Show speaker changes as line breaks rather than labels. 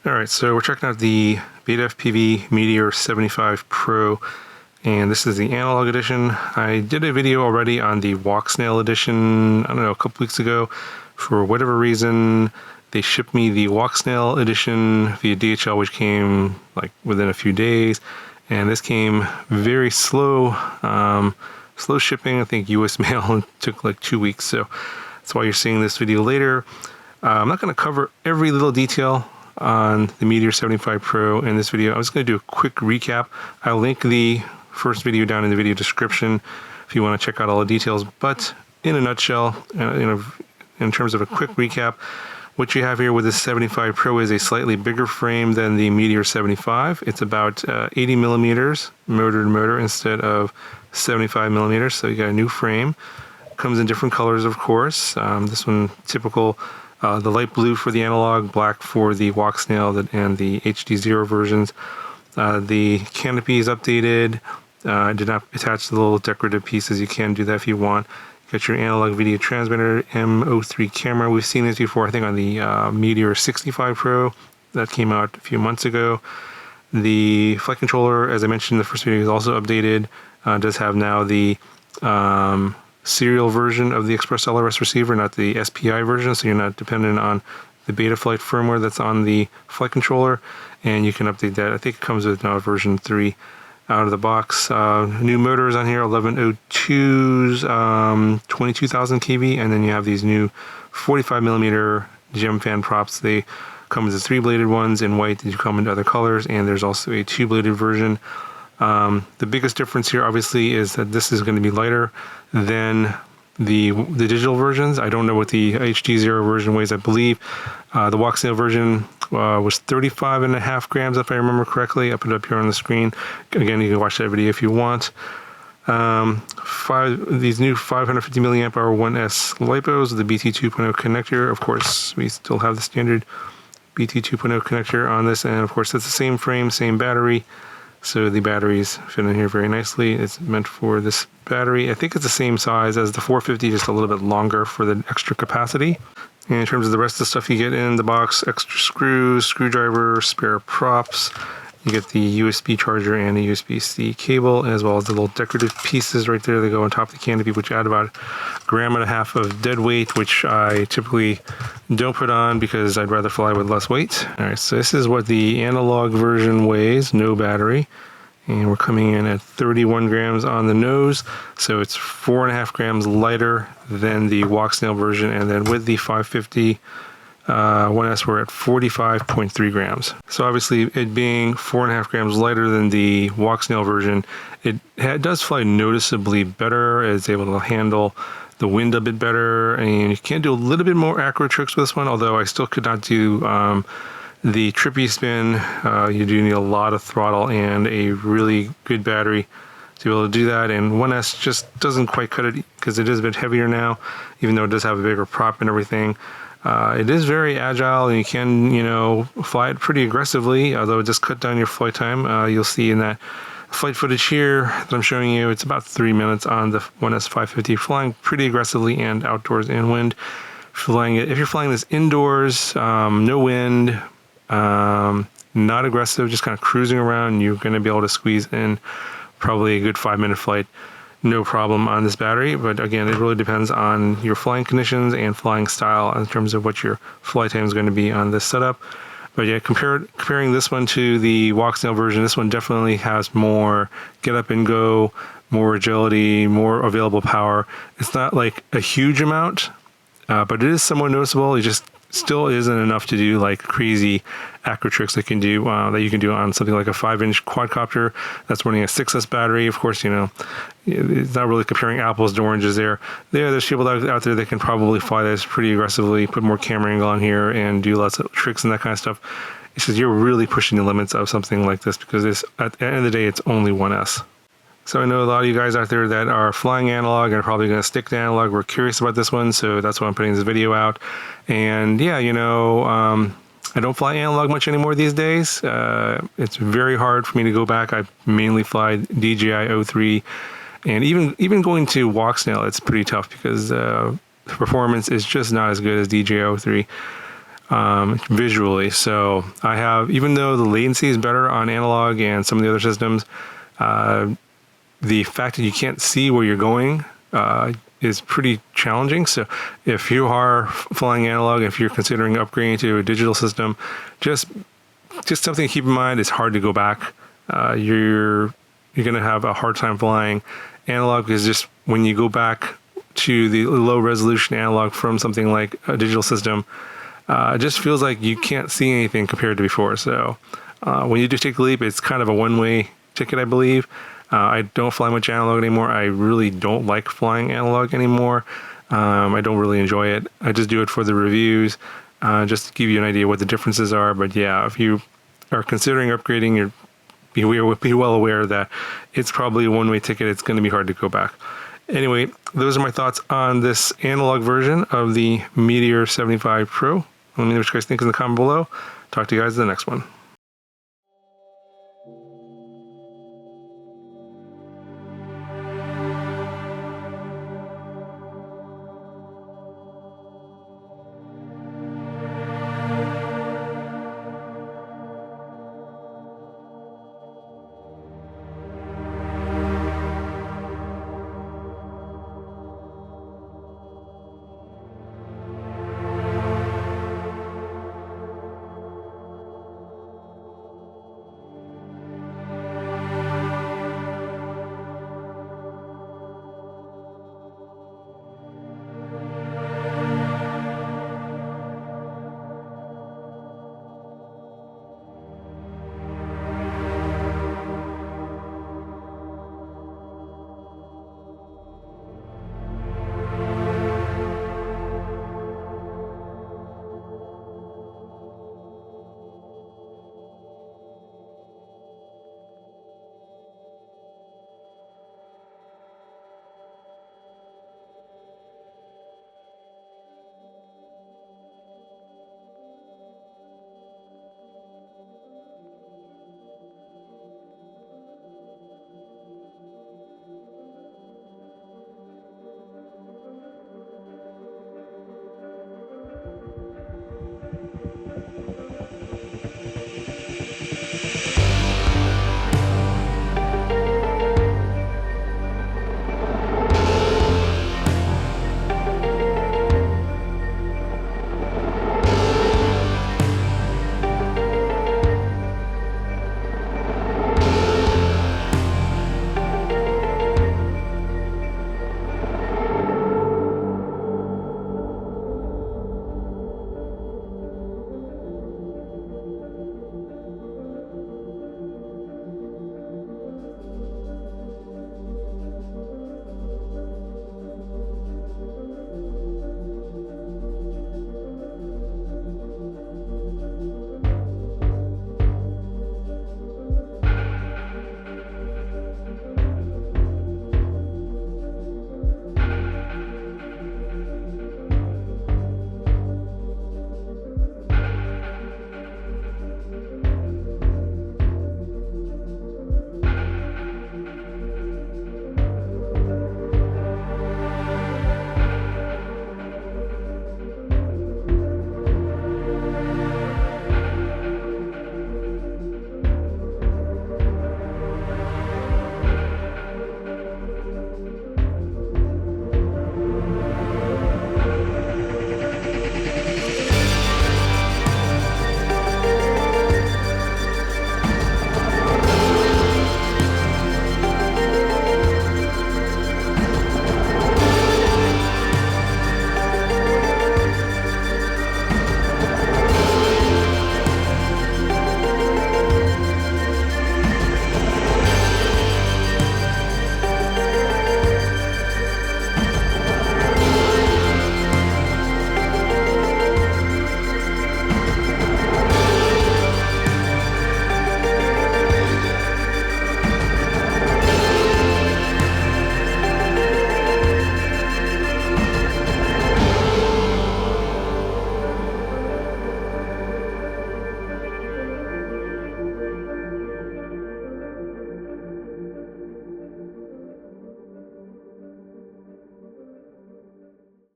Alright, so we're checking out the BETAFPV Meteor75 Pro, and this is the analog edition. I did a video already on the walk snail edition, I don't know, a couple weeks ago. For whatever reason, they shipped me the walk snail edition via DHL, which came like within a few days, and this came very slow, slow shipping. I think US mail took like 2 weeks, so that's why you're seeing this video later. I'm not going to cover every little detail on the Meteor75 Pro in this video. I was going to do a quick recap. I'll link the first video down in the video description if you want to check out all the details. But in a nutshell, in terms of a quick recap, what you have here with the 75 Pro is a slightly bigger frame than the Meteor 75. It's about 80 millimeters motor to motor instead of 75 millimeters. So you got a new frame. Comes in different colors, of course. This one typical. The light blue for the analog, black for the walk snail and the HD0 versions. The canopy is updated. I did not attach the little decorative pieces. You can do that if you want. You got your analog video transmitter, M03 camera. We've seen this before, I think, on the Meteor 65 Pro. That came out a few months ago. The flight controller, as I mentioned in the first video, is also updated. Does have now the serial version of the ExpressLRS receiver, not the SPI version, so you're not dependent on the Betaflight firmware that's on the flight controller, and you can update that. I think it comes with now version 3 out of the box. New motors on here, 1102s, 22,000 kV, and then you have these new 45 millimeter gem fan props. They come as the 3-bladed ones in white. They come in other colors, and there's also a 2-bladed version. The biggest difference here, obviously, is that this is going to be lighter than the digital versions. I don't know what the HD0 version weighs. I believe the walk snail version was 35.5 grams, if I remember correctly. I put it up here on the screen. Again, you can watch that video if you want. These new 550 milliamp hour 1S LiPos, the BT 2.0 connector. Of course, we still have the standard BT 2.0 connector on this, and of course, it's the same frame, same battery. So the batteries fit in here very nicely. It's meant for this battery. I think it's the same size as the 450, just a little bit longer for the extra capacity. And in terms of the rest of the stuff you get in the box, extra screws, screwdriver, spare props. You get the USB charger and a USB-C cable, as well as the little decorative pieces right there that go on top of the canopy, which add about 1.5 grams of dead weight, which I typically don't put on because I'd rather fly with less weight. All right, so this is what the analog version weighs, no battery. And we're coming in at 31 grams on the nose, so it's 4.5 grams lighter than the walk snail version, and then with the 550 1S, we're at 45.3 grams. So obviously, it being 4.5 grams lighter than the walk snail version, it does fly noticeably better. It's able to handle the wind a bit better, and you can do a little bit more accurate tricks with this one, although I still could not do the trippy spin. You do need a lot of throttle and a really good battery to be able to do that, and 1S just doesn't quite cut it because it is a bit heavier now, even though it does have a bigger prop and everything. It is very agile, and you can, fly it pretty aggressively, although it does cut down your flight time. You'll see in that flight footage here that I'm showing you, it's about 3 minutes on the 1S 550, flying pretty aggressively and outdoors in wind. If you're flying this indoors, no wind, not aggressive, just kind of cruising around, you're going to be able to squeeze in probably a good 5-minute flight. No problem on this battery, but again, it really depends on your flying conditions and flying style in terms of what your flight time is going to be on this setup. But yeah, comparing this one to the walk snail version, this one definitely has more get up and go, more agility, more available power. It's not like a huge amount, but it is somewhat noticeable. It just still isn't enough to do like crazy accurate tricks that you can do on something like a 5-inch quadcopter that's running a 6S battery. Of course, it's not really comparing apples to oranges there. There's people out there that can probably fly this pretty aggressively, put more camera angle on here, and do lots of tricks and that kind of stuff. It's just you're really pushing the limits of something like this because at the end of the day, it's only 1S. So I know a lot of you guys out there that are flying analog and are probably going to stick to analog. We're curious about this one, so that's why I'm putting this video out. And yeah, I don't fly analog much anymore these days. It's very hard for me to go back. I mainly fly DJI 03, and even going to walk snail, it's pretty tough because the performance is just not as good as DJI 03. visually. So I have, even though the latency is better on analog and some of the other systems, the fact that you can't see where you're going is pretty challenging. So if you are flying analog, if you're considering upgrading to a digital system, just something to keep in mind, it's hard to go back. You're going to have a hard time flying analog, because just when you go back to the low resolution analog from something like a digital system, it just feels like you can't see anything compared to before. So when you do take the leap, it's kind of a one-way ticket, I believe. I don't fly much analog anymore. I really don't like flying analog anymore. I don't really enjoy it. I just do it for the reviews, just to give you an idea what the differences are. But yeah, if you are considering upgrading, be well aware that it's probably a one-way ticket. It's going to be hard to go back. Anyway, those are my thoughts on this analog version of the Meteor 75 Pro. Let me know what you guys think in the comment below. Talk to you guys in the next one.